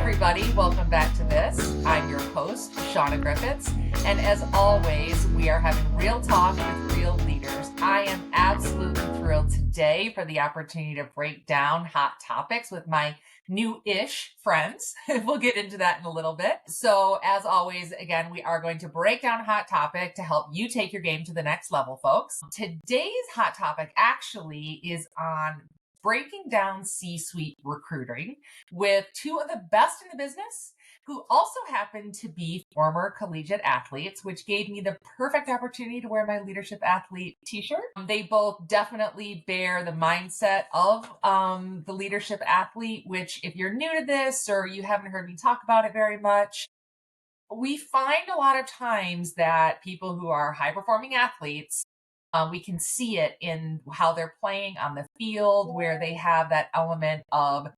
everybody. Welcome back to this. I'm your host, Shauna Griffiths. And as always, we are having real talk with real leaders. I am absolutely thrilled today for the opportunity to break down hot topics with my new-ish friends. We'll get into that in a little bit. So as always, again, we are going to break down a hot topic to help you take your game to the next level, folks. Today's hot topic actually is on breaking down C-suite recruiting with two of the best in the business who also happen to be former collegiate athletes, which gave me the perfect opportunity to wear my leadership athlete t-shirt. They both definitely bear the mindset of the leadership athlete, which if you're new to this or you haven't heard me talk about it very much, we find a lot of times that people who are high performing athletes, we can see it in how they're playing on the field, where they have that element of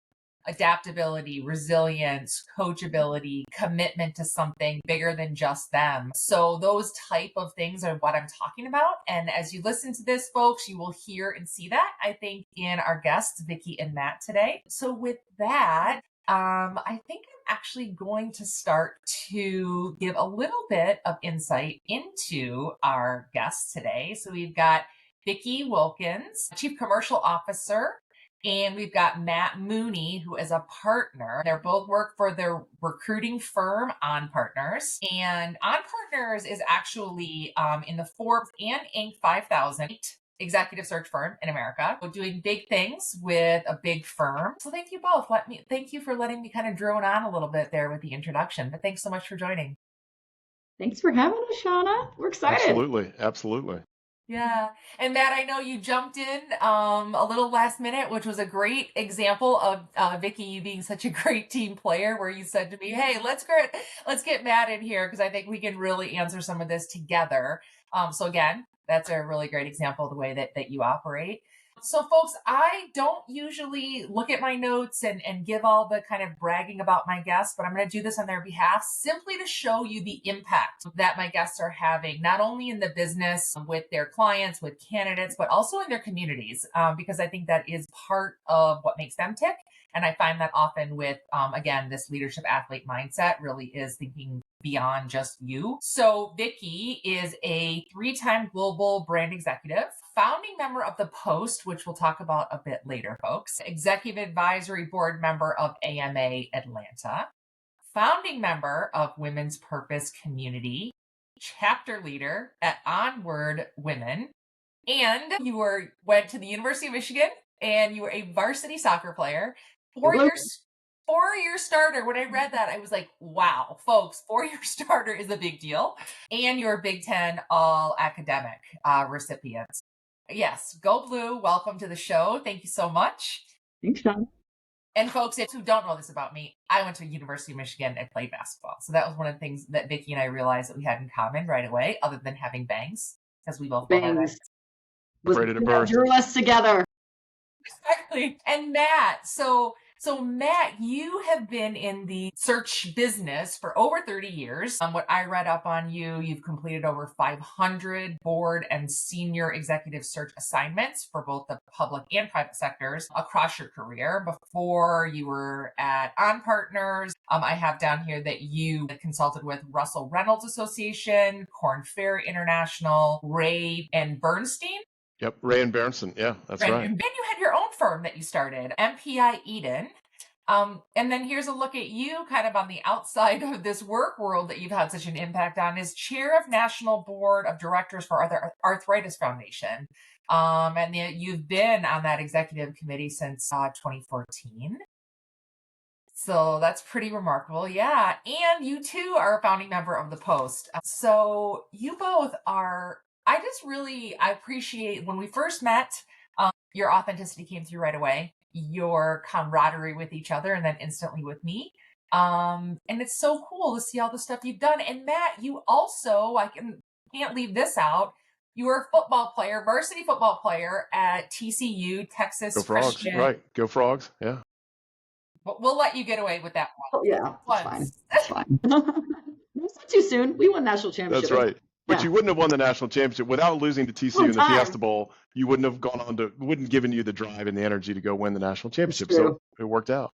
adaptability, resilience, coachability, commitment to something bigger than just them. So those type of things are what I'm talking about. And as you listen to this, folks, you will hear and see that, I think, in our guests, Vicky and Matt today. So with that, I think I'm actually going to start to give a little bit of insight into our guests today. So we've got Vicky Wilkens, Chief Commercial Officer, and we've got Matt Mooney, who is a partner. They both work for their recruiting firm, On Partners. And On Partners is actually in the Forbes and Inc. 5000 executive search firm in America. We're doing big things with a big firm. So thank you both. Thank you for letting me kind of drone on a little bit there with the introduction. But thanks so much for joining. Thanks for having us, Shauna. We're excited. Absolutely. Yeah. And Matt, I know you jumped in a little last minute, which was a great example of Vicky, you being such a great team player, where you said to me, hey, let's get Matt in here because I think we can really answer some of this together. So again, that's a really great example of the way that you operate. So folks, I don't usually look at my notes and give all the kind of bragging about my guests, but I'm going to do this on their behalf simply to show you the impact that my guests are having, not only in the business with their clients, with candidates, but also in their communities, because I think that is part of what makes them tick. And I find that often with, again, this leadership athlete mindset really is thinking beyond just you. So Vicky is a 3-time global brand executive, founding member of The Post, which we'll talk about a bit later, folks, executive advisory board member of AMA Atlanta, founding member of Women's Purpose Community, chapter leader at Onward Women, and you went to the University of Michigan and you were a varsity soccer player. 4-year starter. When I read that, I was like, wow, folks, 4-year starter is a big deal. And you're Big Ten all academic recipients. Yes, go Blue. Welcome to the show. Thank you so much. Thanks, Sean. And folks, who don't know this about me, I went to University of Michigan and played basketball. So that was one of the things that Vicky and I realized that we had in common right away, other than having bangs, because we both Bangs. Ready to burst. Drew us together. Exactly. And Matt, so Matt, you have been in the search business for over 30 years. What I read up on you've completed over 500 board and senior executive search assignments for both the public and private sectors across your career. Before you were at On Partners, I have down here that you consulted with Russell Reynolds Association, Korn Ferry International, Ray and Bernstein. Yep, Ray and Berenson. Yeah, that's right. And then you had your own firm that you started, MPI Eden. And then here's a look at you kind of on the outside of this work world that you've had such an impact on, as chair of National Board of Directors for Arthritis Foundation. And you've been on that executive committee since 2014. So that's pretty remarkable. Yeah. And you too are a founding member of The Post. So you both are... I appreciate when we first met, your authenticity came through right away, your camaraderie with each other, and then instantly with me. And it's so cool to see all the stuff you've done. And Matt, you also, I can't leave this out. You were a football player, varsity football player at TCU, Texas Go Frogs, Christian. right. Go Frogs, yeah. We'll let you get away with that one. Oh, yeah, that's fine. It's not too soon. We won national championship. That's right. But you wouldn't have won the national championship without losing to TCU in the Fiesta Bowl. You wouldn't have gone on to, wouldn't given you the drive and the energy to go win the national championship. So it worked out.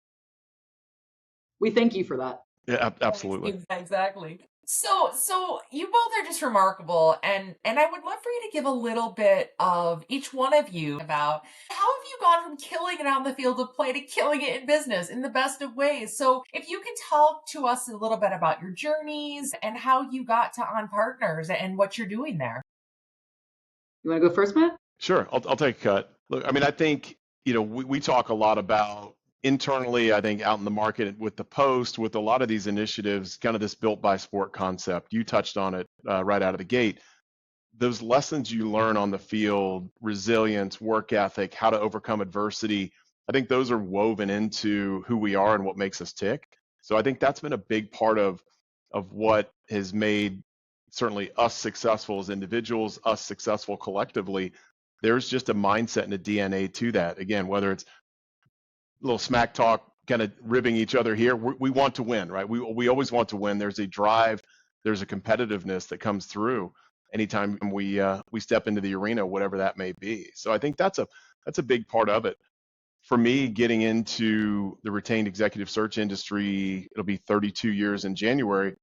We thank you for that. Yeah, absolutely. Exactly. So you both are just remarkable, and I would love for you to give a little bit of each one of you about how have you gone from killing it on the field of play to killing it in business in the best of ways. So if you could talk to us a little bit about your journeys and how you got to On Partners and what you're doing there. You want to go first, Matt? Sure, I'll take a cut. Look, I mean, I think, we talk a lot about internally, I think out in the market with the Post, with a lot of these initiatives, kind of this built by sport concept. You touched on it right out of the gate. Those lessons you learn on the field, resilience, work ethic, how to overcome adversity, I think those are woven into who we are and what makes us tick. So I think that's been a big part of what has made certainly us successful as individuals, us successful collectively. There's just a mindset and a DNA to that. Again, whether it's a little smack talk, kind of ribbing each other here, we want to win, right? We always want to win. There's a drive, there's a competitiveness that comes through anytime we step into the arena, whatever that may be. So I think that's a big part of it. For me, getting into the retained executive search industry, it'll be 32 years in January.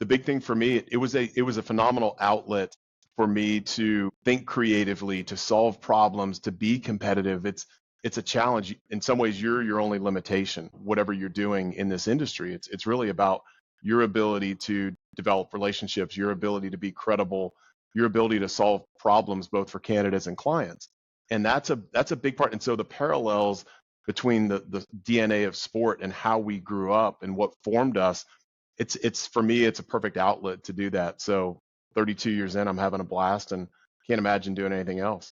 The big thing for me, it was a phenomenal outlet for me to think creatively, to solve problems, to be competitive. It's a challenge. In some ways, you're your only limitation, whatever you're doing in this industry. It's really about your ability to develop relationships, your ability to be credible, your ability to solve problems both for candidates and clients. And that's a big part. And so the parallels between the DNA of sport and how we grew up and what formed us, it's for me, it's a perfect outlet to do that. So 32 years in, I'm having a blast and can't imagine doing anything else.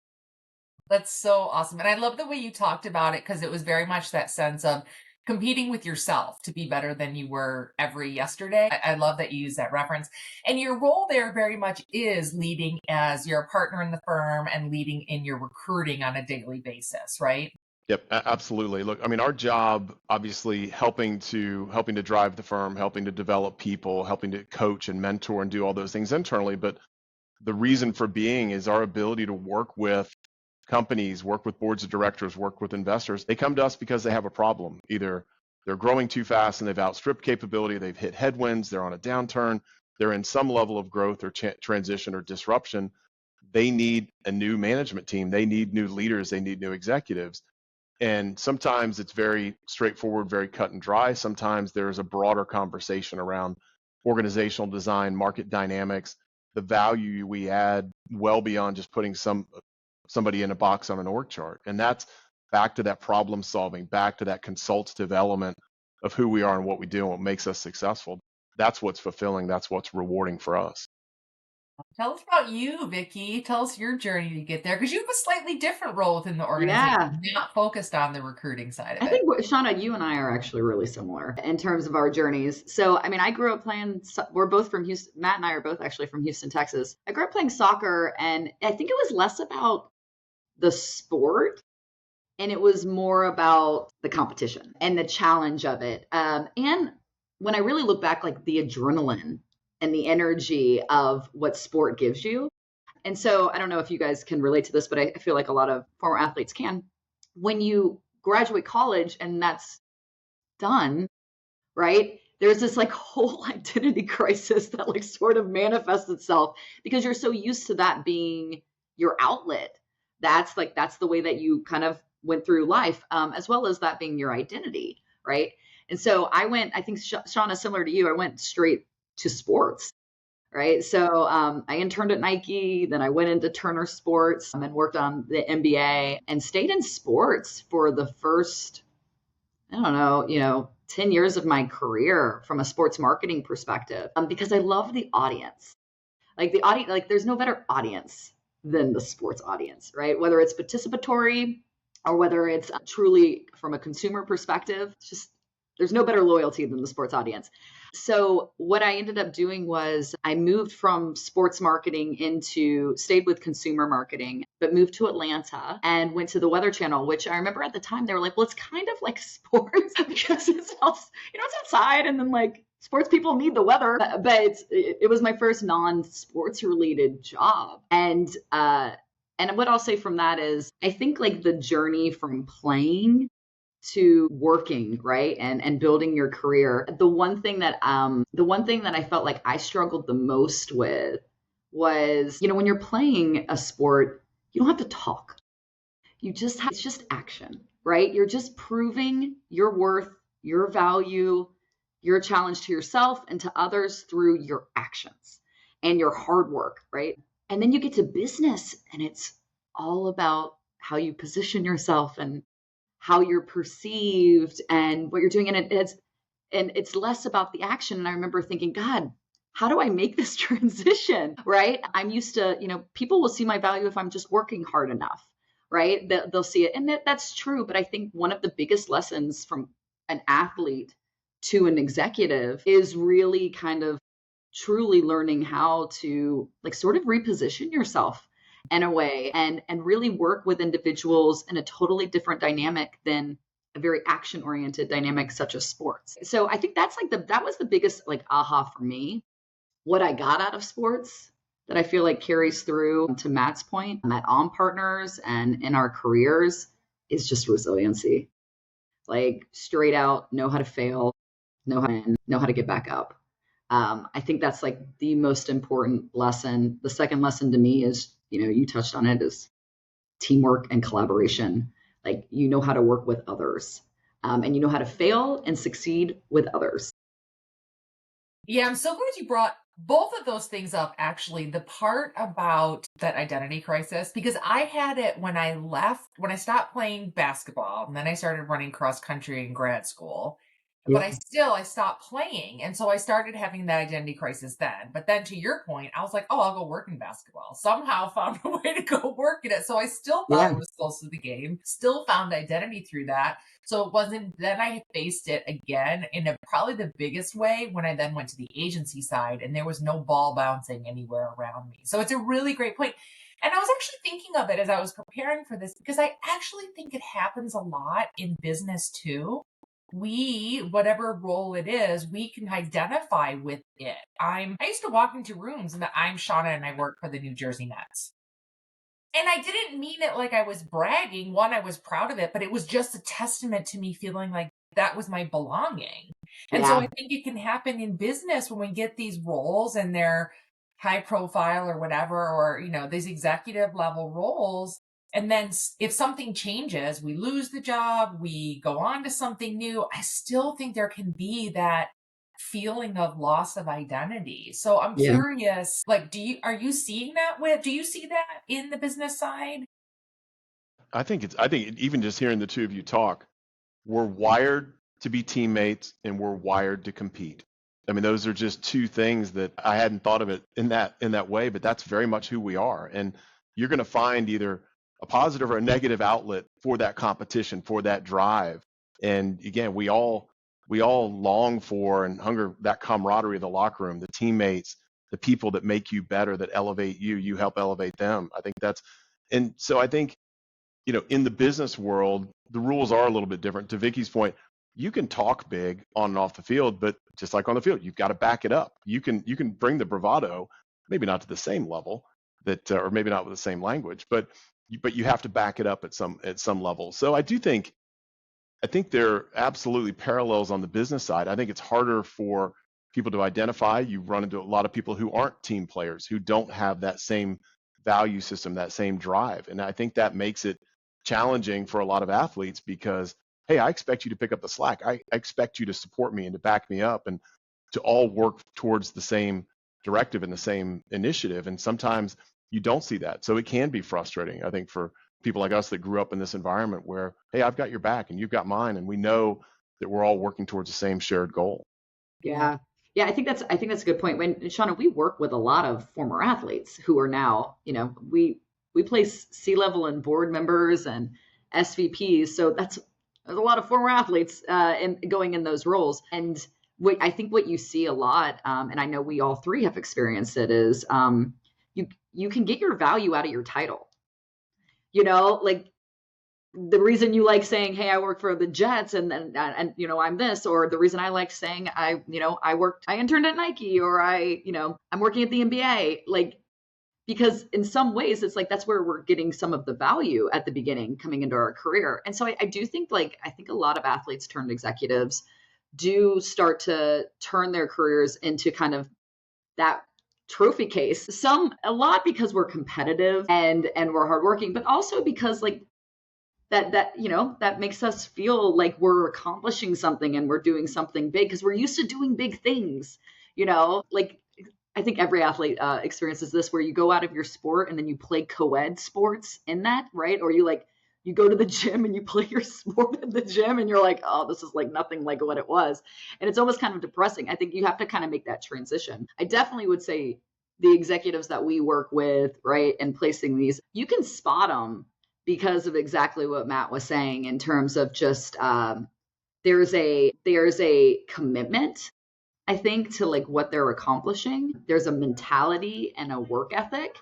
That's so awesome. And I love the way you talked about it because it was very much that sense of competing with yourself to be better than you were every yesterday. I love that you use that reference. And your role there very much is leading as your partner in the firm and leading in your recruiting on a daily basis, right? Yep, absolutely. Look, I mean, our job, obviously, helping to drive the firm, helping to develop people, helping to coach and mentor and do all those things internally. But the reason for being is our ability to work with companies, work with boards of directors, work with investors. They come to us because they have a problem. Either they're growing too fast and they've outstripped capability, they've hit headwinds, they're on a downturn, they're in some level of growth or transition or disruption. They need a new management team, they need new leaders, they need new executives. And sometimes it's very straightforward, very cut and dry. Sometimes there's a broader conversation around organizational design, market dynamics, the value we add well beyond just putting somebody in a box on an org chart. And that's back to that problem solving, back to that consultative element of who we are and what we do and what makes us successful. That's what's fulfilling. That's what's rewarding for us. Tell us about you, Vicky. Tell us your journey to get there because you have a slightly different role within the organization. Yeah. You're not focused on the recruiting side of I it. think, Shauna, you and I are actually really similar in terms of our journeys. So, I mean, I grew up playing, we're both from Houston. Matt and I are both actually from Houston, Texas. I grew up playing soccer, and I think it was less about the sport and it was more about the competition and the challenge of it. And when I really look back, like the adrenaline and the energy of what sport gives you. And so I don't know if you guys can relate to this, but I feel like a lot of former athletes can. When you graduate college and that's done, right? There's this like whole identity crisis that like sort of manifests itself because you're so used to that being your outlet. That's the way that you kind of went through life, as well as that being your identity, right? And so I think Shauna, similar to you, I went straight to sports, right? So I interned at Nike, then I went into Turner Sports and worked on the NBA and stayed in sports for the first, I don't know, 10 years of my career from a sports marketing perspective, because I love the audience. Like the audience, like there's no better audience than the sports audience, right? Whether it's participatory or whether it's truly from a consumer perspective, it's just, there's no better loyalty than the sports audience. So what I ended up doing was I moved from sports marketing stayed with consumer marketing, but moved to Atlanta and went to the Weather Channel, which I remember at the time they were like, well, it's kind of like sports because it's outside and then like sports people need the weather. But it was my first non-sports related job. And what I'll say from that is I think like the journey from playing to working, right? And building your career. The one thing that I felt like I struggled the most with was, when you're playing a sport, you don't have to talk. It's just action, right? You're just proving your worth, your value, your challenge to yourself and to others through your actions and your hard work, right? And then you get to business and it's all about how you position yourself and how you're perceived and what you're doing. And it's less about the action. And I remember thinking, God, how do I make this transition? Right? I'm used to, people will see my value if I'm just working hard enough, right? They'll see it. And that's true. But I think one of the biggest lessons from an athlete to an executive is really kind of truly learning how to sort of reposition yourself in a way and really work with individuals in a totally different dynamic than a very action oriented dynamic such as sports. So I think that's that was the biggest aha for me. What I got out of sports that I feel like carries through to Matt's point at On Partners and in our careers is just resiliency. Straight out, know how to fail, know how to get back up. I think that's the most important lesson. The second lesson to me is, you touched on it, is teamwork and collaboration. You know how to work with others, and you know how to fail and succeed with others. Yeah, I'm so glad you brought both of those things up, actually. The part about that identity crisis, because I had it when I stopped playing basketball, and then I started running cross country in grad school. But I stopped playing. And so I started having that identity crisis then. But then to your point, I was like, oh, I'll go work in basketball. Somehow found a way to go work in it. So I still thought it was close to the game, still found identity through that. So it wasn't, then I faced it again in probably the biggest way when I then went to the agency side and there was no ball bouncing anywhere around me. So it's a really great point. And I was actually thinking of it as I was preparing for this, because I actually think it happens a lot in business too. Whatever role it is, we can identify with it. I used to walk into rooms and I'm Shauna and I work for the New Jersey Nets. And I didn't mean it like I was bragging. One, I was proud of it, but it was just a testament to me feeling like that was my belonging. And so I think it can happen in business when we get these roles and they're high profile or whatever, or, these executive level roles. And then if something changes, we lose the job, we go on to something new. I still think there can be that feeling of loss of identity. So I'm curious, do you see that in the business side? I think even just hearing the two of you talk, we're wired to be teammates and we're wired to compete. I mean, those are just two things that I hadn't thought of it in that way, but that's very much who we are. And you're going to find either a positive or a negative outlet for that competition, for that drive. And again, we all long for and hunger that camaraderie of the locker room, the teammates, the people that make you better, that elevate you, you help elevate them. And so I think, in the business world, the rules are a little bit different. To Vicky's point, you can talk big on and off the field, but just like on the field, you've got to back it up. You can bring the bravado, maybe not to the same level or maybe not with the same language, but you have to back it up at some level. So I think there are absolutely parallels on the business side. I think it's harder for people to identify. You run into a lot of people who aren't team players, who don't have that same value system, that same drive. And I think that makes it challenging for a lot of athletes because, hey, I expect you to pick up the slack. I expect you to support me and to back me up and to all work towards the same directive and the same initiative. And sometimes you don't see that. So it can be frustrating, I think, for people like us that grew up in this environment where, hey, I've got your back and you've got mine, and we know that we're all working towards the same shared goal. Yeah. I think that's a good point. When Shauna, we work with a lot of former athletes who are now, we place C-level and board members and SVPs. So there's a lot of former athletes going in those roles. And I think what you see a lot, and I know we all three have experienced it, is you can get your value out of your title. The reason you like saying, hey, I work for the Jets and I'm this, or the reason I like saying I interned at Nike, or I'm working at the NBA. because in some ways it's like that's where we're getting some of the value at the beginning coming into our career. And so I do think I think a lot of athletes turned executives do start to turn their careers into kind of that trophy case. A lot because we're competitive and we're hardworking, but also because that makes us feel like we're accomplishing something and we're doing something big because we're used to doing big things. Like I think every athlete experiences this, where you go out of your sport and then you play co-ed sports in that, right? Or you go to the gym and you play your sport at the gym and you're like, oh, this is like nothing like what it was. And it's almost kind of depressing. I think you have to kind of make that transition. I definitely would say the executives that we work with, right, and placing these, you can spot them because of exactly what Matt was saying in terms of just there's a commitment, I think, to like what they're accomplishing. There's a mentality and a work ethic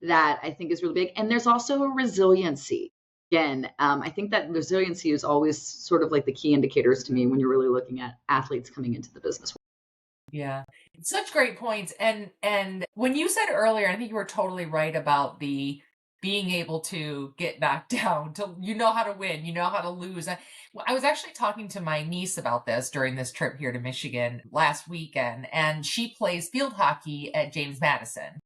that I think is really big. And there's also a resiliency. Again, I think that resiliency is always sort of like the key indicators to me when you're really looking at athletes coming into the business. Yeah, such great points. And when you said earlier, I think you were totally right about the being able to get back down to, how to win, how to lose. I was actually talking to my niece about this during this trip here to Michigan last weekend, and she plays field hockey at James Madison.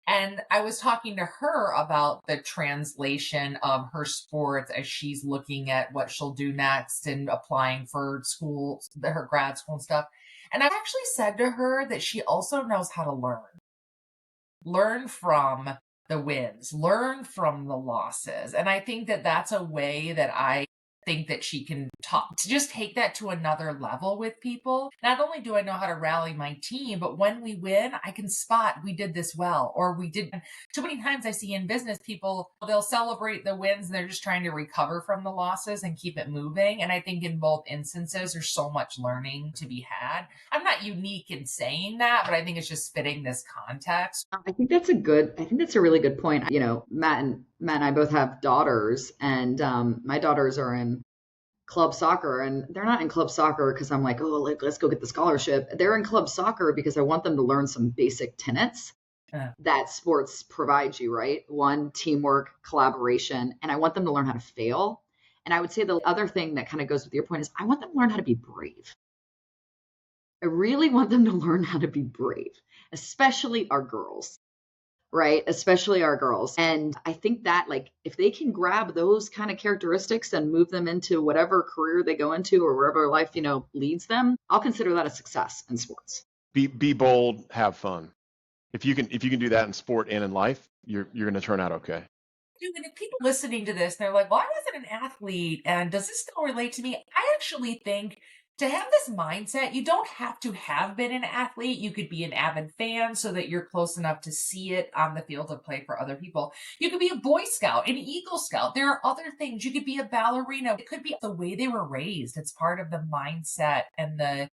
And I was talking to her about the translation of her sports as she's looking at what she'll do next and applying for school, her grad school and stuff. And I actually said to her that she also knows how to learn from the wins, learn from the losses. And I think that that's a way that I think that she can talk to, just take that to another level with people. Not only do I know how to rally my team, but when we win, I can spot we did this well, or we did. Too many times I see in business people, they'll celebrate the wins and they're just trying to recover from the losses and keep it moving. And I think in both instances, there's so much learning to be had. I'm not unique in saying that, but I think it's just fitting this context. I think that's a really good point. Matt and I both have daughters, and my daughters are in club soccer, and they're not in club soccer because I'm like, oh, let's go get the scholarship. They're in club soccer because I want them to learn some basic tenets that sports provides you, right? One, teamwork, collaboration, and I want them to learn how to fail. And I would say the other thing that kind of goes with your point is I want them to learn how to be brave. I really want them to learn how to be brave, especially our girls. Right? Especially our girls. And I think that if they can grab those kind of characteristics and move them into whatever career they go into or wherever life, leads them, I'll consider that a success in sports. Be bold, have fun. If you can do that in sport and in life, you're going to turn out okay. And if people listening to this, they're like, well, I wasn't an athlete, and does this still relate to me? I actually think to have this mindset, you don't have to have been an athlete. You could be an avid fan so that you're close enough to see it on the field of play for other people. You could be a Boy Scout, an Eagle Scout. There are other things. You could be a ballerina. It could be the way they were raised. It's part of the mindset and the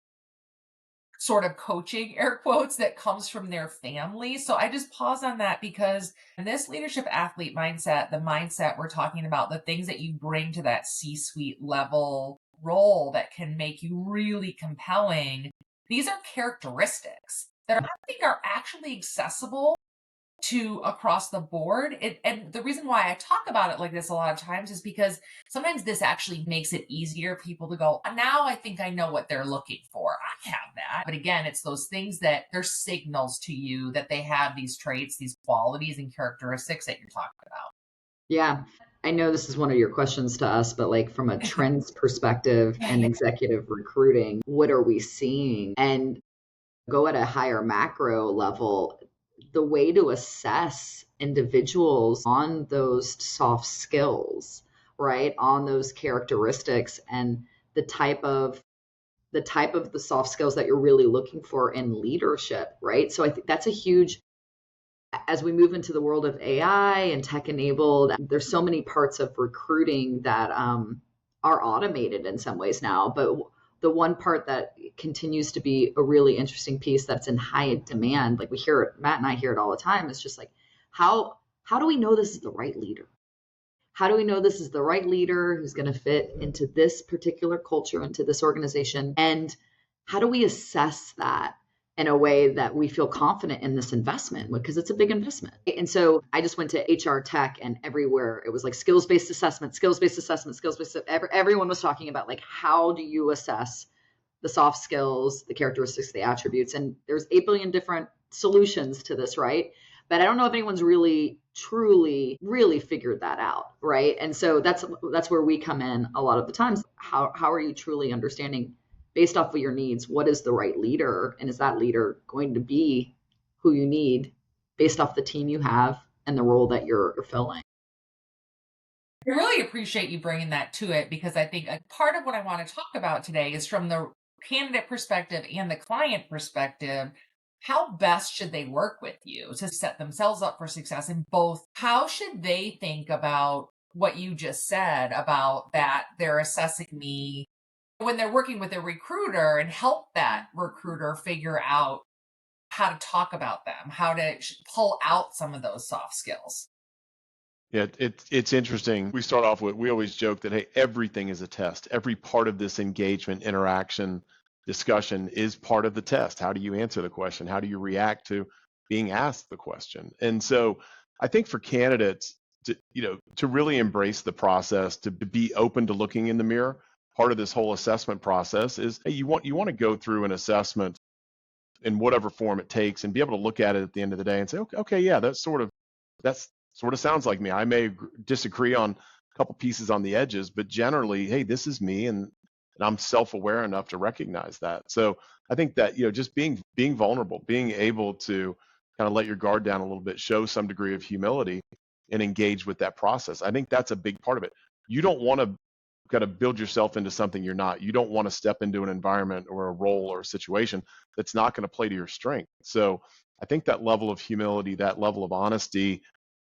sort of coaching, air quotes, that comes from their family. So I just pause on that because in this leadership athlete mindset, the mindset we're talking about, the things that you bring to that C-suite level role that can make you really compelling, these are characteristics that I think are actually accessible to across the board. And the reason why I talk about it like this a lot of times is because sometimes this actually makes it easier for people to go, now I think I know what they're looking for. I have that. But again, it's those things that they're signals to you that they have these traits, these qualities and characteristics that you're talking about. Yeah. I know this is one of your questions to us, but from a trends perspective and executive recruiting, what are we seeing? And go at a higher macro level, the way to assess individuals on those soft skills, right? On those characteristics and the type of the soft skills that you're really looking for in leadership, right? So I think that's a huge, as we move into the world of AI and tech enabled, there's so many parts of recruiting that are automated in some ways now. But the one part that continues to be a really interesting piece that's in high demand, we hear it, Matt and I hear it all the time, is just how do we know this is the right leader? How do we know this is the right leader who's going to fit into this particular culture, into this organization? And how do we assess that in a way that we feel confident in this investment because it's a big investment. And so I just went to HR tech, and everywhere it was like skills-based assessment, skills-based assessment, skills-based. Everyone was talking about like, how do you assess the soft skills, the characteristics, the attributes? And there's 8 billion different solutions to this, right? But I don't know if anyone's really, truly, really figured that out, right? And so that's where we come in a lot of the times. How are you truly understanding, based off of your needs, what is the right leader? And is that leader going to be who you need based off the team you have and the role that you're filling? I really appreciate you bringing that to it, because I think a part of what I want to talk about today is from the candidate perspective and the client perspective. How best should they work with you to set themselves up for success in both? How should they think about what you just said about that they're assessing me when they're working with a recruiter, and help that recruiter figure out how to talk about them, how to pull out some of those soft skills? Yeah, it's interesting. We start off with, we always joke that, hey, everything is a test. Every part of this engagement, interaction, discussion is part of the test. How do you answer the question? How do you react to being asked the question? And so I think for candidates to really embrace the process, to be open to looking in the mirror, part of this whole assessment process is, hey, you want to go through an assessment in whatever form it takes and be able to look at it at the end of the day and say, okay, yeah, that's sort of sounds like me. I may disagree on a couple pieces on the edges, but generally, hey, this is me, and I'm self-aware enough to recognize that. So I think that, just being vulnerable, being able to kind of let your guard down a little bit, show some degree of humility, and engage with that process. I think that's a big part of it. You don't want to kind of build yourself into something you're not. You don't want to step into an environment or a role or a situation that's not going to play to your strength. So I think that level of humility, that level of honesty,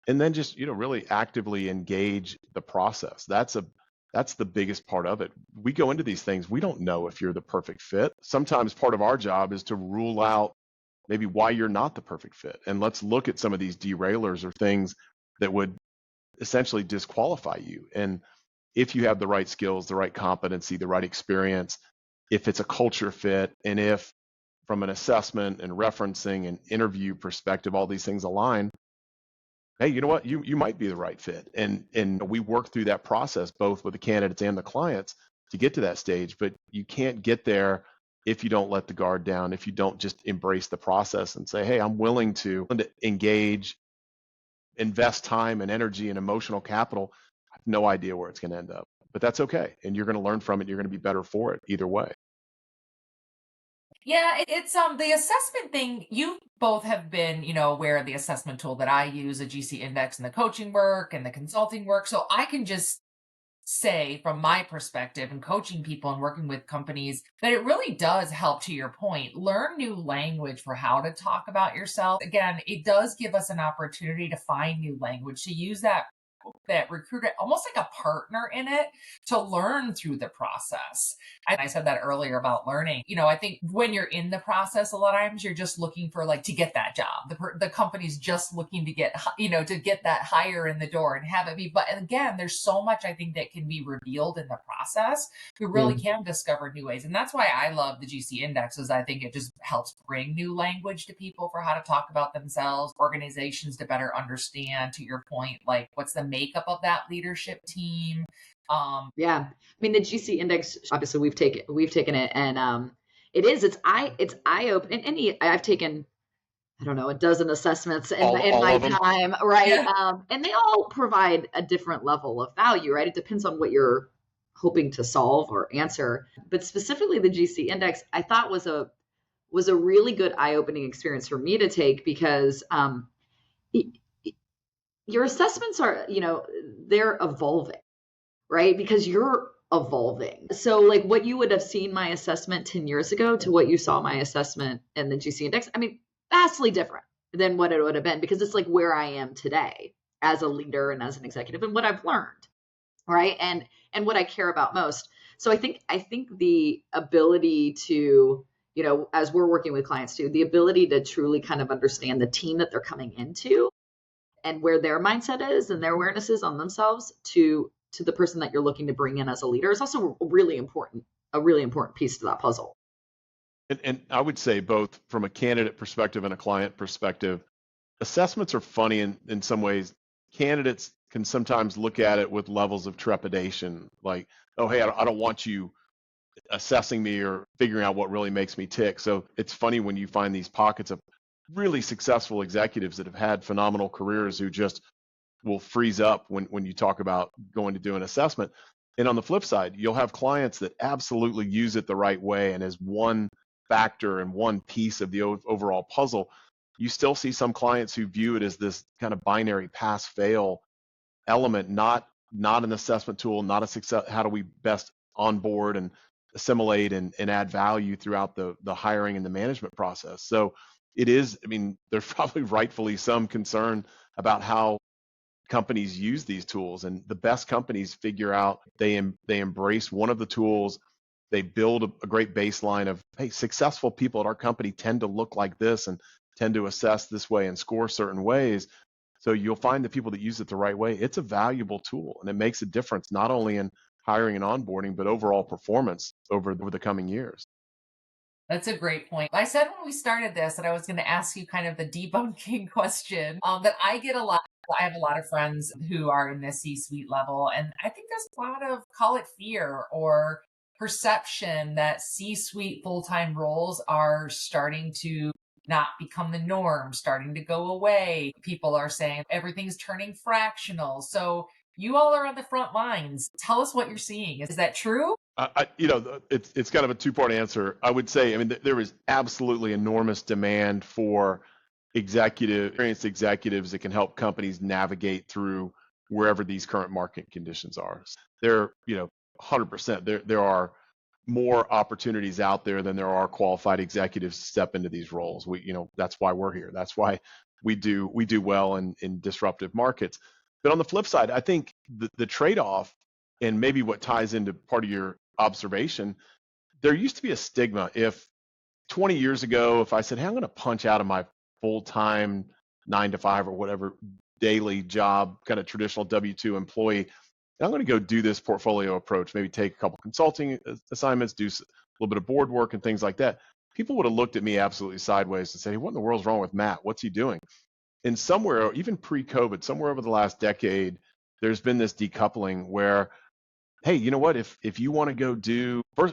and then just really actively engage the process. That's the biggest part of it. We go into these things, we don't know if you're the perfect fit. Sometimes part of our job is to rule out maybe why you're not the perfect fit, and let's look at some of these derailers or things that would essentially disqualify you. And if you have the right skills, the right competency, the right experience, if it's a culture fit, and if from an assessment and referencing and interview perspective all these things align, hey, you know what? You might be the right fit. And we work through that process both with the candidates and the clients to get to that stage. But you can't get there if you don't let the guard down, if you don't just embrace the process and say, hey, I'm willing to engage, invest time and energy and emotional capital. I have no idea where it's going to end up, but that's okay. And you're going to learn from it. You're going to be better for it either way. Yeah, it's the assessment thing. You both have been, aware of the assessment tool that I use, a GC index, and the coaching work and the consulting work. So I can just say from my perspective and coaching people and working with companies that it really does help, to your point, learn new language for how to talk about yourself. Again, it does give us an opportunity to find new language, to use that recruiter almost like a partner in it, to learn through the process. I said that earlier about learning. I think when you're in the process, a lot of times you're just looking for to get that job. The company's just looking to get, to get that hire in the door and have it be. But again, there's so much I think that can be revealed in the process. We really can discover new ways. And that's why I love the GC indexes. I think it just helps bring new language to people for how to talk about themselves, organizations to better understand, to your point, like what's the makeup of that leadership team. Yeah, I mean, the GC index, obviously we've taken it, and it's eye opening. I've taken, I don't know, a dozen assessments in my time, right? Yeah. And they all provide a different level of value, right? It depends on what you're hoping to solve or answer. But specifically the GC index, I thought was a really good eye opening experience for me to take, because your assessments are, they're evolving, right? Because you're evolving. So like what you would have seen my assessment 10 years ago to what you saw my assessment in the GC index, I mean, vastly different than what it would have been, because it's like where I am today as a leader and as an executive and what I've learned, right? And what I care about most. So I think the ability to, as we're working with clients too, the ability to truly kind of understand the team that they're coming into and where their mindset is and their awareness is on themselves to the person that you're looking to bring in as a leader is also a really important piece to that puzzle. And I would say both from a candidate perspective and a client perspective, assessments are funny in some ways. Candidates can sometimes look at it with levels of trepidation, like, oh, hey, I don't want you assessing me or figuring out what really makes me tick. So it's funny when you find these pockets of really successful executives that have had phenomenal careers who just will freeze up when you talk about going to do an assessment. And on the flip side, you'll have clients that absolutely use it the right way and as one factor and one piece of the overall puzzle. You still see some clients who view it as this kind of binary pass fail element, not an assessment tool, not a success. How do we best onboard and assimilate and add value throughout the hiring and the management process? So it is, I mean, there's probably rightfully some concern about how companies use these tools, and the best companies figure out they embrace one of the tools. They build a great baseline of, hey, successful people at our company tend to look like this and tend to assess this way and score certain ways. So you'll find the people that use it the right way. It's a valuable tool, and it makes a difference not only in hiring and onboarding, but overall performance over the coming years. That's a great point. I said when we started this that I was going to ask you kind of the debunking question that I get a lot. I have a lot of friends who are in the C-suite level, and I think there's a lot of, call it fear or perception, that C-suite full-time roles are starting to not become the norm, starting to go away. People are saying everything's turning fractional. So you all are on the front lines. Tell us what you're seeing. Is that true? It's kind of a two-part answer. I would say, I mean, there is absolutely enormous demand for experienced executives that can help companies navigate through wherever these current market conditions are. There, 100%. There are more opportunities out there than there are qualified executives to step into these roles. That's why we're here. That's why we do well in disruptive markets. But on the flip side, I think the trade-off, and maybe what ties into part of your observation, there used to be a stigma. If 20 years ago, if I said, hey, I'm going to punch out of my full-time 9 to 5 or whatever daily job, kind of traditional W-2 employee, and I'm going to go do this portfolio approach, maybe take a couple consulting assignments, do a little bit of board work and things like that, people would have looked at me absolutely sideways and said, hey, what in the world's wrong with Matt? What's he doing? And somewhere, even pre-COVID, somewhere over the last decade, there's been this decoupling where, hey, you know what? If you want to go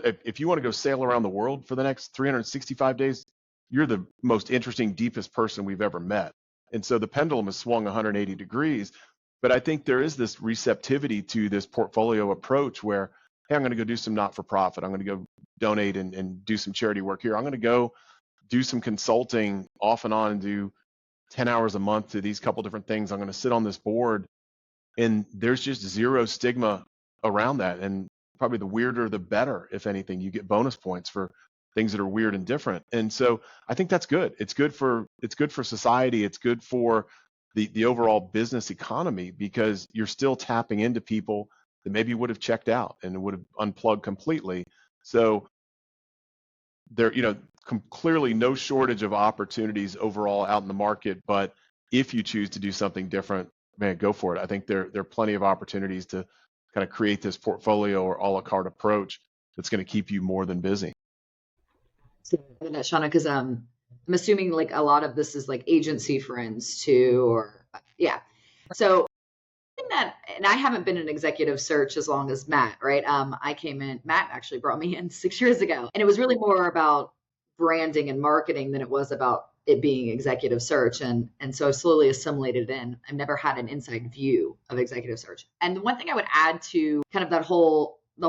if you want to go sail around the world for the next 365 days, you're the most interesting, deepest person we've ever met. And so the pendulum has swung 180 degrees. But I think there is this receptivity to this portfolio approach where, hey, I'm going to go do some not-for-profit. I'm going to go donate and do some charity work here. I'm going to go do some consulting off and on and do 10 hours a month to these couple different things. I'm going to sit on this board. And there's just zero stigma around that. And probably the weirder, the better. If anything, you get bonus points for things that are weird and different. And so I think that's good. It's good for society. It's good for the overall business economy, because you're still tapping into people that maybe would have checked out and would have unplugged completely. So there, clearly no shortage of opportunities overall out in the market. But if you choose to do something different, man, go for it. I think there are plenty of opportunities to kind of create this portfolio or a la carte approach that's going to keep you more than busy. So, Shauna, because I'm assuming like a lot of this is like agency friends too, or yeah. So and I haven't been in executive search as long as Matt, right? I came in, Matt actually brought me in 6 years ago, and it was really more about branding and marketing than it was about it being executive search. And so I slowly assimilated it in. I've never had an inside view of executive search. And the one thing I would add to kind of the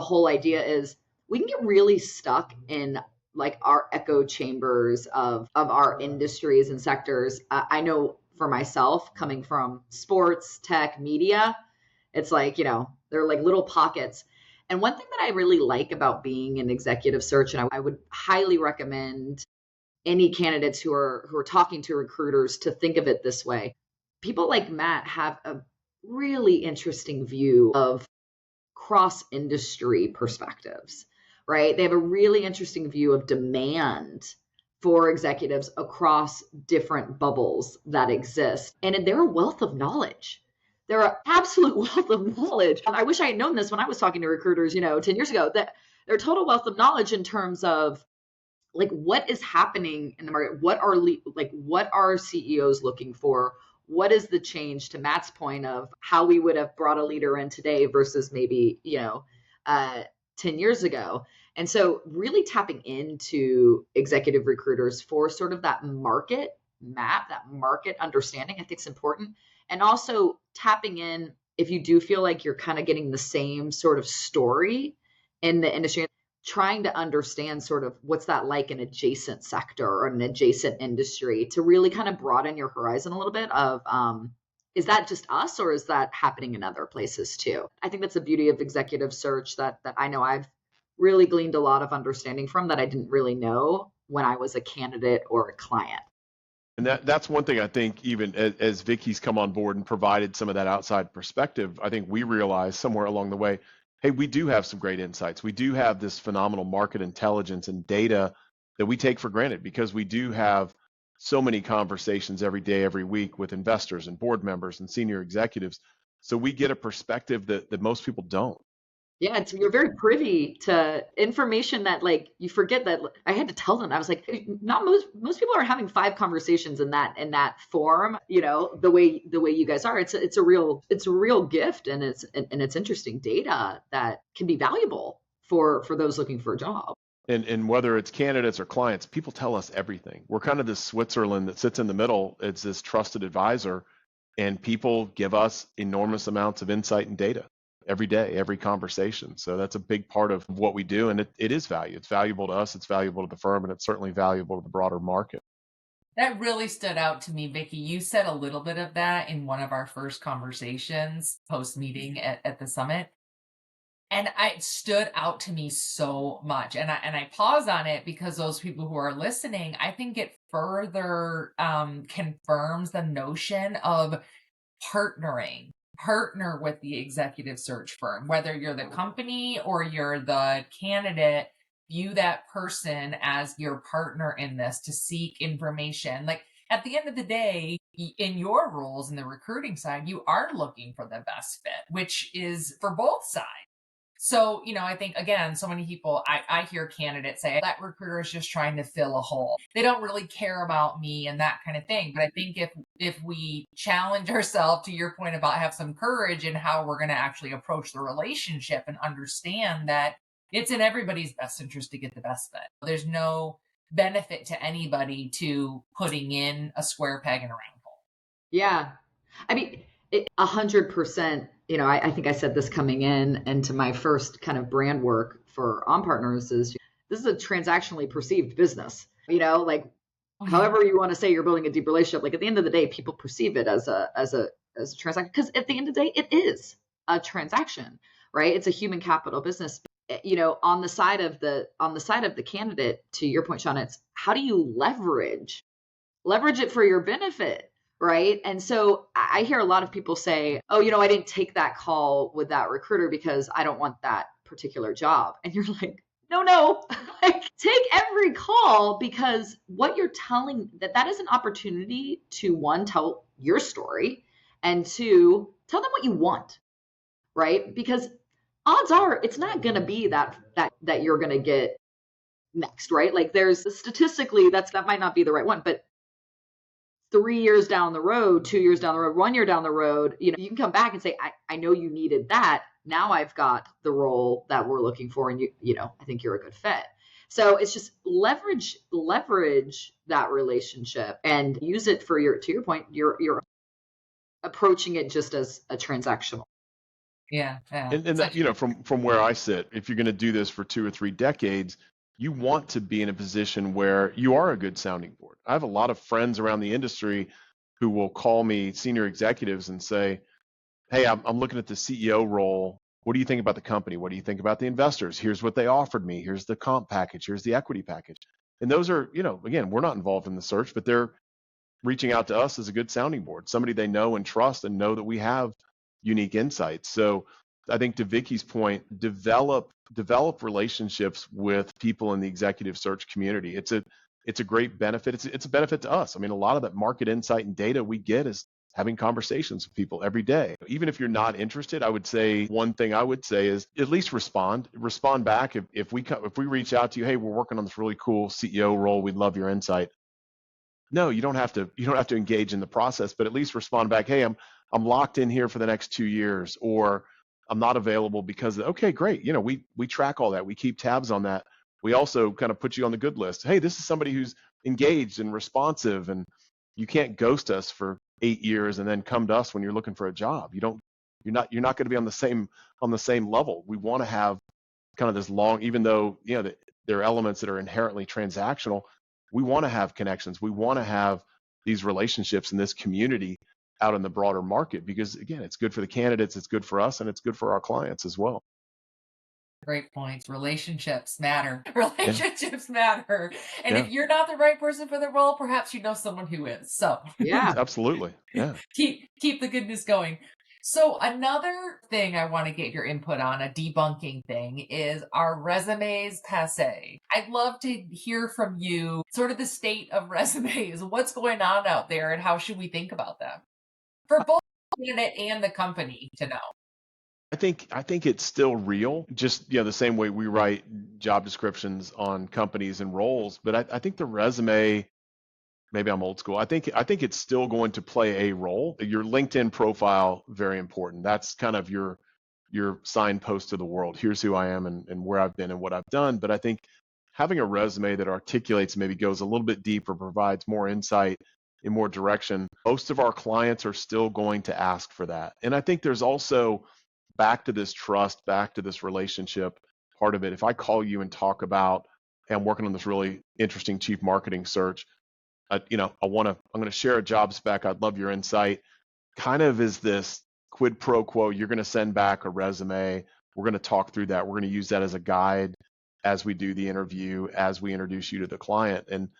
whole idea is we can get really stuck in like our echo chambers of our industries and sectors. I know for myself, coming from sports, tech, media, it's like, they're like little pockets. And one thing that I really like about being an executive search, and I would highly recommend any candidates who are talking to recruiters to think of it this way. People like Matt have a really interesting view of cross-industry perspectives, right? They have a really interesting view of demand for executives across different bubbles that exist. And they're a wealth of knowledge. They're an absolute wealth of knowledge. I wish I had known this when I was talking to recruiters, 10 years ago, that they're a total wealth of knowledge in terms of like what is happening in the market? What are CEOs looking for? What is the change, to Matt's point, of how we would have brought a leader in today versus maybe, 10 years ago? And so really tapping into executive recruiters for sort of that market map, that market understanding, I think is important. And also tapping in, if you do feel like you're kind of getting the same sort of story in the industry, trying to understand sort of what's that like in adjacent sector or an adjacent industry, to really kind of broaden your horizon a little bit of, is that just us, or is that happening in other places too? I think that's the beauty of executive search that I know I've really gleaned a lot of understanding from, that I didn't really know when I was a candidate or a client. And that's one thing I think, even as Vicky's come on board and provided some of that outside perspective, I think we realized somewhere along the way, hey, we do have some great insights. We do have this phenomenal market intelligence and data that we take for granted, because we do have so many conversations every day, every week with investors and board members and senior executives. So we get a perspective that most people don't. Yeah, you're very privy to information that, like, you forget that. I had to tell them. I was like, not most people are having 5 conversations in that form, the way you guys are. It's a real gift, and it's interesting data that can be valuable for those looking for a job. And whether it's candidates or clients, people tell us everything. We're kind of this Switzerland that sits in the middle. It's this trusted advisor, and people give us enormous amounts of insight and data every day, every conversation. So that's a big part of what we do. And it is value. It's valuable to us. It's valuable to the firm, and it's certainly valuable to the broader market. That really stood out to me, Vicky. You said a little bit of that in one of our first conversations post-meeting at the summit. And it stood out to me so much. And I pause on it because those people who are listening, I think it further confirms the notion of partner with the executive search firm, whether you're the company or you're the candidate. View that person as your partner in this to seek information. Like, at the end of the day, in your roles in the recruiting side, you are looking for the best fit, which is for both sides. So, I think, again, so many people, I hear candidates say that recruiter is just trying to fill a hole. They don't really care about me and that kind of thing. But I think if we challenge ourselves, to your point about have some courage in how we're going to actually approach the relationship, and understand that it's in everybody's best interest to get the best fit. There's no benefit to anybody to putting in a square peg in a round hole. Yeah. I mean, 100%, I think I said this coming into my first kind of brand work for On Partners, is this is a transactionally perceived business, however you want to say you're building a deep relationship. Like, at the end of the day, people perceive it as a transaction, because at the end of the day, it is a transaction, right? It's a human capital business. On the side of the candidate, to your point, Sean, it's how do you leverage it for your benefit? Right. And so I hear a lot of people say, oh, I didn't take that call with that recruiter because I don't want that particular job. And you're like, no, take every call, because what you're telling, that is an opportunity to, one, tell your story, and two, tell them what you want. Right. Because odds are it's not going to be that you're going to get next. Right. Like, there's statistically, that might not be the right one, but 3 years down the road, 2 years down the road, 1 year down the road, you can come back and say, I know you needed that. Now I've got the role that we're looking for, and I think you're a good fit. So it's just leverage that relationship and use it for to your point, you're approaching it just as a transactional. Yeah. And that, from where I sit, if you're going to do this for 2 or 3 decades, you want to be in a position where you are a good sounding board. I have a lot of friends around the industry who will call me, senior executives, and say, hey, I'm looking at the CEO role. What do you think about the company? What do you think about the investors? Here's what they offered me. Here's the comp package. Here's the equity package. And those are, again, we're not involved in the search, but they're reaching out to us as a good sounding board, somebody they know and trust and know that we have unique insights. So I think, to Vicky's point, develop relationships with people in the executive search community. It's a great benefit. It's a benefit to us. I mean, a lot of that market insight and data we get is having conversations with people every day. Even if you're not interested, I would say one thing I would say is at least respond back. If we reach out to you, hey, we're working on this really cool CEO role, we'd love your insight. No, you don't have to engage in the process, but at least respond back, hey, I'm locked in here for the next 2 years, or I'm not available because okay, great. We track all that. We keep tabs on that. We also kind of put you on the good list. Hey, this is somebody who's engaged and responsive, and you can't ghost us for 8 years and then come to us when you're looking for a job. You're not going to be on the same level. We want to have kind of this long, even though there are elements that are inherently transactional. We want to have connections. We want to have these relationships in this community out in the broader market, because again, it's good for the candidates, it's good for us, and it's good for our clients as well. Great points. Relationships matter. Yeah. Relationships matter. And Yeah. if you're not the right person for the role, perhaps you know someone who is. So Yeah. Absolutely. Yeah. keep the goodness going. So another thing I want to get your input on, a debunking thing, is our resumes passe. I'd love to hear from you, sort of the state of resumes. What's going on out there, and how should we think about them for both the candidate and the company to know? I think it's still real, just the same way we write job descriptions on companies and roles. But I think the resume, maybe I'm old school. I think it's still going to play a role. Your LinkedIn profile, very important. That's kind of your signpost to the world. Here's who I am and where I've been and what I've done. But I think having a resume that articulates, maybe goes a little bit deeper, provides more insight in more direction. Most of our clients are still going to ask for that. And I think there's also back to this trust, back to this relationship part of it. If I call you and talk about, hey, I'm working on this really interesting chief marketing search, I'm going to share a job spec. I'd love your insight. Kind of is this quid pro quo. You're going to send back a resume. We're going to talk through that. We're going to use that as a guide as we do the interview, as we introduce you to the client. And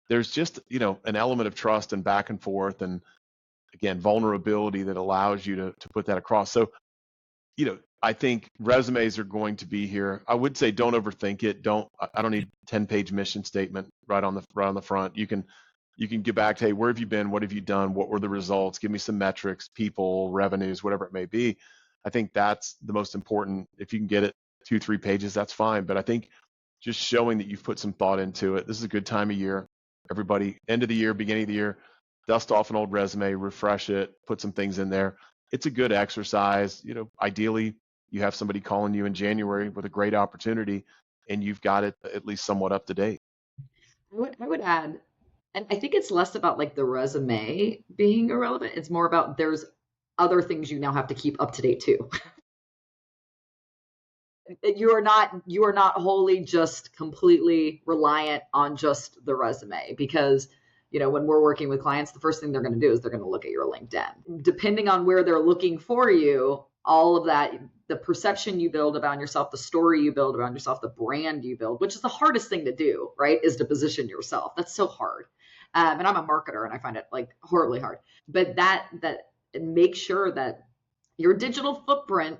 there's just, an element of trust and back and forth, and again, vulnerability that allows you to put that across. So, I think resumes are going to be here. I would say don't overthink it. I don't need 10-page mission statement right on the front. You can get back to, hey, where have you been? What have you done? What were the results? Give me some metrics, people, revenues, whatever it may be. I think that's the most important. If you can get it 2-3 pages, that's fine. But I think just showing that you've put some thought into it. This is a good time of year. Everybody, end of the year, beginning of the year, dust off an old resume, refresh it, put some things in there. It's a good exercise. Ideally, you have somebody calling you in January with a great opportunity, and you've got it at least somewhat up to date. I would add, and I think it's less about like the resume being irrelevant. It's more about there's other things you now have to keep up to date too. You are not wholly just completely reliant on just the resume, because when we're working with clients, the first thing they're going to do is they're going to look at your LinkedIn. Depending on where they're looking for you, all of that, the perception you build about yourself, the story you build around yourself, the brand you build, which is the hardest thing to do, right, is to position yourself. That's so hard. And I'm a marketer and I find it like horribly hard. But that make sure that your digital footprint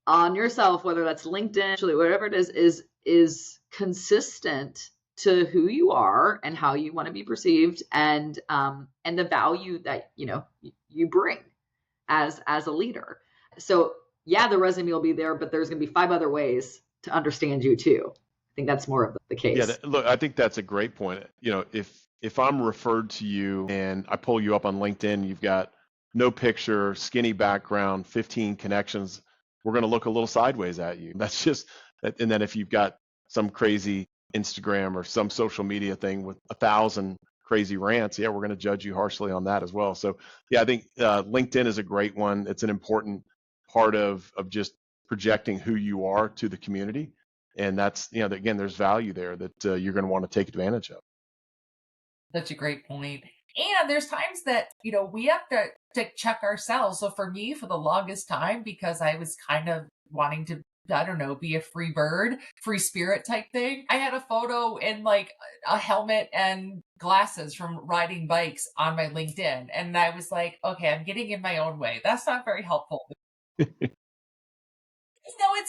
on yourself, whether that's LinkedIn, whatever it is consistent to who you are and how you want to be perceived, and the value that you bring as a leader. So yeah, the resume will be there, but there's going to be 5 other ways to understand you too. I think that's more of the case. Yeah, look, I think that's a great point. If I'm referred to you and I pull you up on LinkedIn, you've got no picture, skinny background, 15 connections, we're going to look a little sideways at you. That's just, and then if you've got some crazy Instagram or some social media thing with 1,000 crazy rants, yeah, we're going to judge you harshly on that as well. So yeah, I think LinkedIn is a great one. It's an important part of just projecting who you are to the community. And that's, again, there's value there that you're going to want to take advantage of. That's a great point. And there's times that, we have to check ourselves. So for me, for the longest time, because I was kind of wanting to, I don't know, be a free bird, free spirit type thing, I had a photo in like a helmet and glasses from riding bikes on my LinkedIn. And I was like, okay, I'm getting in my own way. That's not very helpful. It's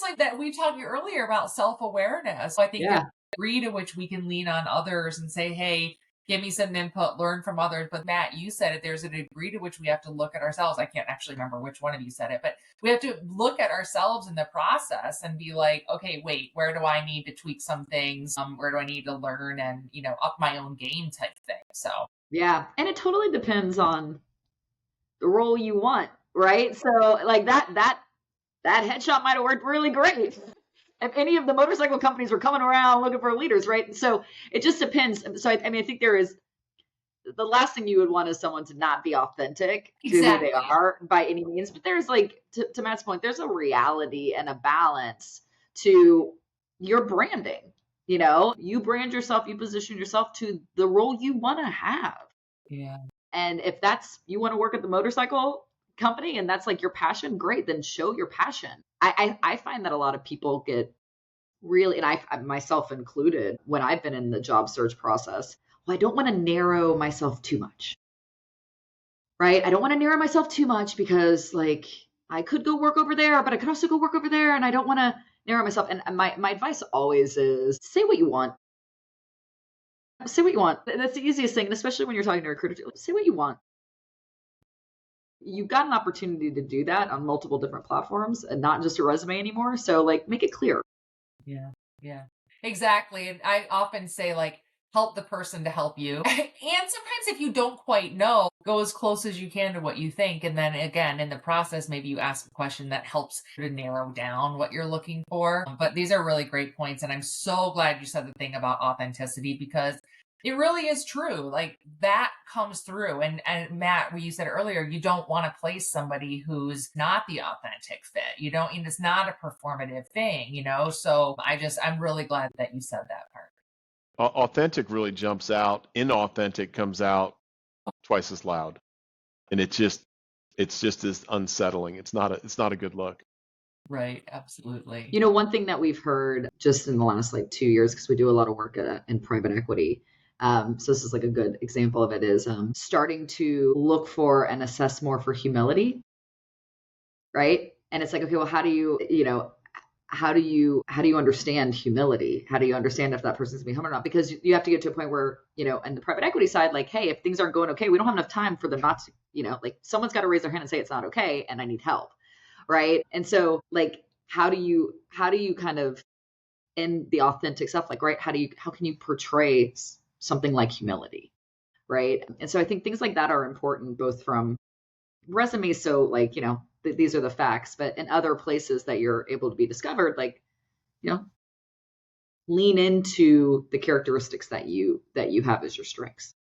like that. We talked earlier about self-awareness. So I think there's a degree to which we can lean on others and say, hey, give me some input, learn from others. But Matt, you said it, there's a degree to which we have to look at ourselves. I can't actually remember which one of you said it, but we have to look at ourselves in the process and be like, okay, wait, where do I need to tweak some things? Where do I need to learn and, up my own game type thing. So Yeah. And it totally depends on the role you want, right? So like that headshot might have worked really great if any of the motorcycle companies were coming around looking for leaders, right? So it just depends. So I mean, I think there is the last thing you would want is someone to not be authentic to who they are by any means. But there's like, to Matt's point, there's a reality and a balance to your branding. You brand yourself, you position yourself to the role you want to have. Yeah. And if you want to work at the motorcycle company and that's like your passion, great, then show your passion. I find that a lot of people get really, and I myself included, when I've been in the job search process, well, I don't want to narrow myself too much, right? I don't want to narrow myself too much because like I could go work over there, but I could also go work over there, and I don't want to narrow myself. And my advice always is say what you want. Say what you want. That's the easiest thing, and especially when you're talking to a recruiter, say what you want. You've got an opportunity to do that on multiple different platforms and not just a resume anymore. So like make it clear. Yeah, exactly. And I often say like, help the person to help you. And sometimes if you don't quite know, go as close as you can to what you think. And then again, in the process, maybe you ask a question that helps to narrow down what you're looking for. But these are really great points. And I'm so glad you said the thing about authenticity, because it really is true. Like that comes through. And Matt, what you said earlier, you don't want to place somebody who's not the authentic fit. It's not a performative thing, So I'm really glad that you said that part. Authentic really jumps out. Inauthentic comes out twice as loud, and it's just as unsettling. It's not a good look. Right, absolutely. One thing that we've heard just in the last like 2 years, because we do a lot of work in private equity. So this is like a good example of it, is starting to look for and assess more for humility, right? And it's like, okay, well, how do you understand humility? How do you understand if that person's being humble or not? Because you have to get to a point where, in the private equity side, like, hey, if things aren't going okay, we don't have enough time for them not to, like someone's got to raise their hand and say it's not okay and I need help, right? And so like, how do you kind of, in the authentic stuff, like, right, how can you portray something like humility, right? And so I think things like that are important, both from resumes, so like, these are the facts, but in other places that you're able to be discovered, like, lean into the characteristics that you have as your strengths.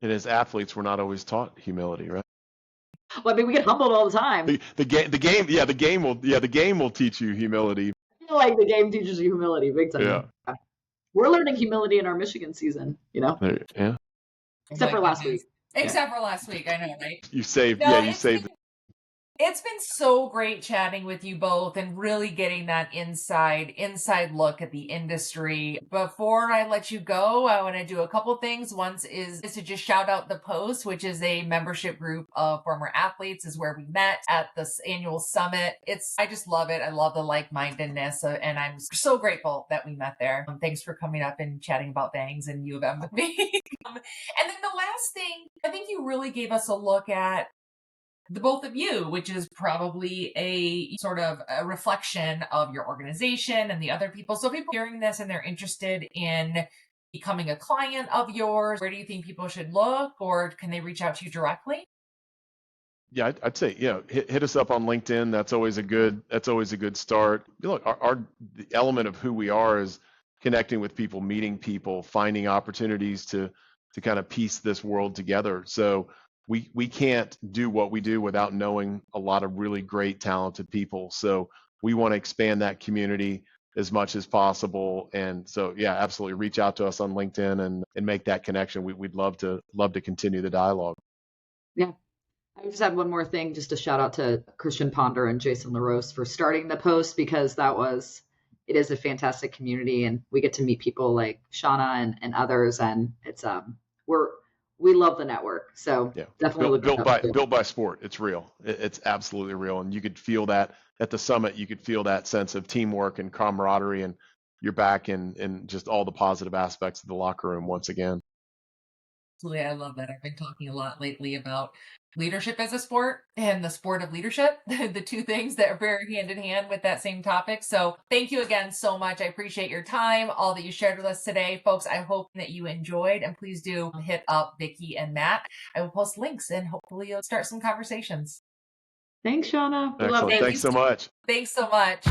And as athletes, we're not always taught humility, right? Well, I mean, we get humbled all the time. The game will teach you humility. I feel like the game teaches you humility big time. Yeah. We're learning humility in our Michigan season, Yeah. Except for last week. Except for last week, I know, right? You saved. It's been so great chatting with you both and really getting that inside look at the industry. Before I let you go, I want to do a couple things. One is to just shout out the Post, which is a membership group of former athletes, is where we met at this annual summit. I just love it. I love the like-mindedness, and I'm so grateful that we met there. Thanks for coming up and chatting about bangs and U of M with me. And then the last thing, I think you really gave us a look at the both of you, which is probably a sort of a reflection of your organization and the other people. So people hearing this and they're interested in becoming a client of yours, where do you think people should look, or can they reach out to you directly? Yeah, I'd say, hit us up on LinkedIn. That's always a good start. Look, the element of who we are is connecting with people, meeting people, finding opportunities to kind of piece this world together. So we can't do what we do without knowing a lot of really great, talented people. So we want to expand that community as much as possible. And so, yeah, absolutely, reach out to us on LinkedIn and make that connection. We'd love to continue the dialogue. Yeah. I just had one more thing, just a shout out to Christian Ponder and Jason LaRose for starting the Post, because it is a fantastic community, and we get to meet people like Shauna and others, and it's we love the network. So yeah, definitely built by sport. It's real. It's absolutely real. And you could feel that at the summit. You could feel that sense of teamwork and camaraderie, and you're back in just all the positive aspects of the locker room once again. Absolutely. I love that. I've been talking a lot lately about leadership as a sport and the sport of leadership, the two things that are very hand in hand with that same topic. So thank you again so much. I appreciate your time, all that you shared with us today. Folks, I hope that you enjoyed, and please do hit up Vicky and Matt. I will post links and hopefully you'll start some conversations. Thanks, Shauna. We love Excellent. it. Thank Thanks you. so much. Thanks so much.